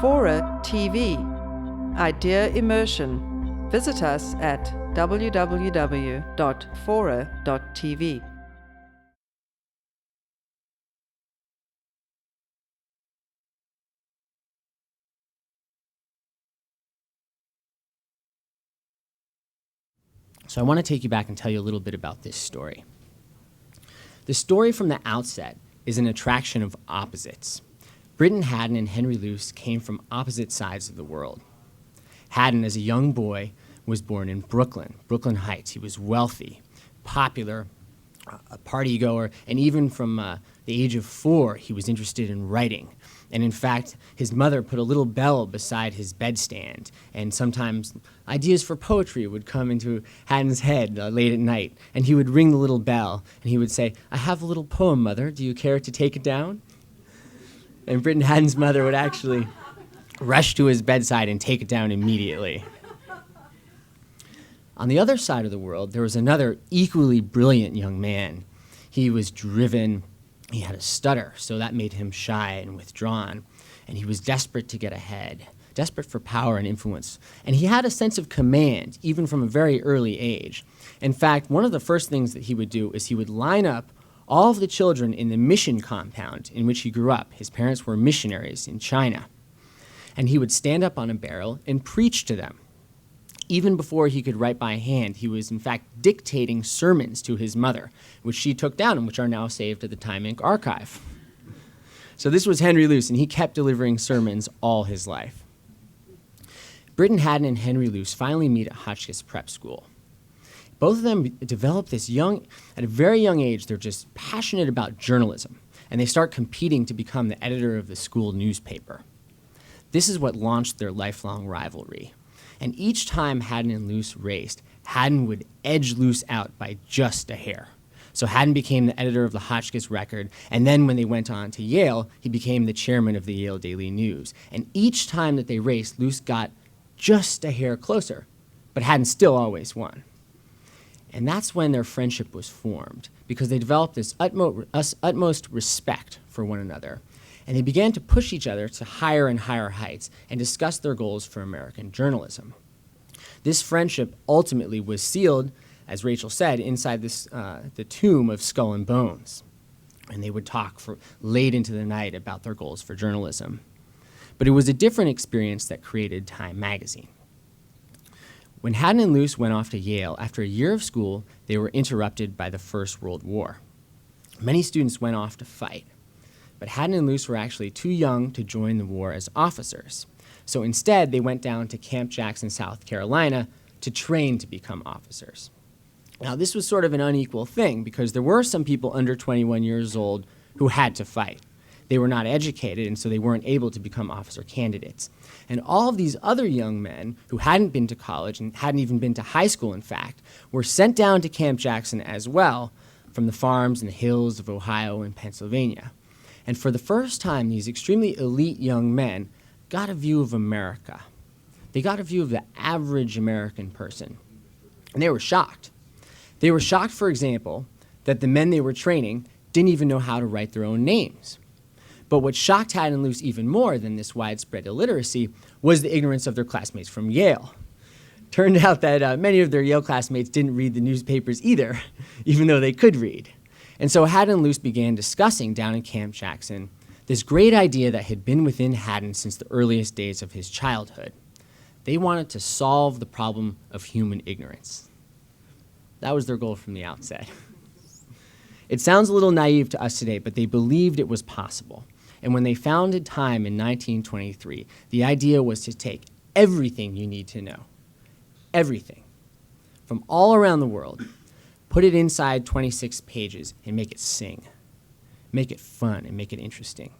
FORA.tv. Idea Immersion. Visit us at www.fora.tv. So I want to take you back and tell you a little bit about this story. The story from the outset is an attraction of opposites. Briton Hadden and Henry Luce came from opposite sides of the world. Hadden, as a young boy, was born in Brooklyn Heights. He was wealthy, popular, a party goer, and even from the age of 4, he was interested in writing. And in fact, his mother put a little bell beside his bedstand, and sometimes ideas for poetry would come into Hadden's head late at night, and he would ring the little bell, and he would say, "I have a little poem, Mother. Do you care to take it down?" And Briton Hadden's mother would actually rush to his bedside and take it down immediately. On the other side of the world, there was another equally brilliant young man. He was driven. He had a stutter, so that made him shy and withdrawn. And he was desperate to get ahead, desperate for power and influence. And he had a sense of command, even from a very early age. In fact, one of the first things that he would do is he would line up all of the children in the mission compound in which he grew up. His parents were missionaries in China. And he would stand up on a barrel and preach to them. Even before he could write by hand, he was in fact dictating sermons to his mother, which she took down and which are now saved at the Time Inc. archive. So this was Henry Luce, and he kept delivering sermons all his life. Briton Hadden and Henry Luce finally meet at Hotchkiss Prep School. Both of them develop at a very young age, they're just passionate about journalism, and they start competing to become the editor of the school newspaper. This is what launched their lifelong rivalry. And each time Hadden and Luce raced, Hadden would edge Luce out by just a hair. So Hadden became the editor of the Hotchkiss Record, and then when they went on to Yale, he became the chairman of the Yale Daily News. And each time that they raced, Luce got just a hair closer, but Hadden still always won. And that's when their friendship was formed, because they developed this utmost respect for one another. And they began to push each other to higher and higher heights and discuss their goals for American journalism. This friendship ultimately was sealed, as Rachel said, inside the tomb of Skull and Bones. And they would talk for late into the night about their goals for journalism. But it was a different experience that created Time magazine. When Hadden and Luce went off to Yale, after a year of school, they were interrupted by the First World War. Many students went off to fight. But Hadden and Luce were actually too young to join the war as officers. So instead, they went down to Camp Jackson, South Carolina, to train to become officers. Now, this was sort of an unequal thing because there were some people under 21 years old who had to fight. They were not educated, and so they weren't able to become officer candidates. And all of these other young men who hadn't been to college and hadn't even been to high school, in fact, were sent down to Camp Jackson as well from the farms and the hills of Ohio and Pennsylvania. And for the first time, these extremely elite young men got a view of America. They got a view of the average American person. And they were shocked. They were shocked, for example, that the men they were training didn't even know how to write their own names. But what shocked Hadden and Luce even more than this widespread illiteracy was the ignorance of their classmates from Yale. Turned out that many of their Yale classmates didn't read the newspapers either, even though they could read. And so Hadden and Luce began discussing down in Camp Jackson this great idea that had been within Hadden since the earliest days of his childhood. They wanted to solve the problem of human ignorance. That was their goal from the outset. It sounds a little naive to us today, but they believed it was possible. And when they founded Time in 1923, the idea was to take everything you need to know, everything, from all around the world, put it inside 26 pages and make it sing, make it fun, and make it interesting.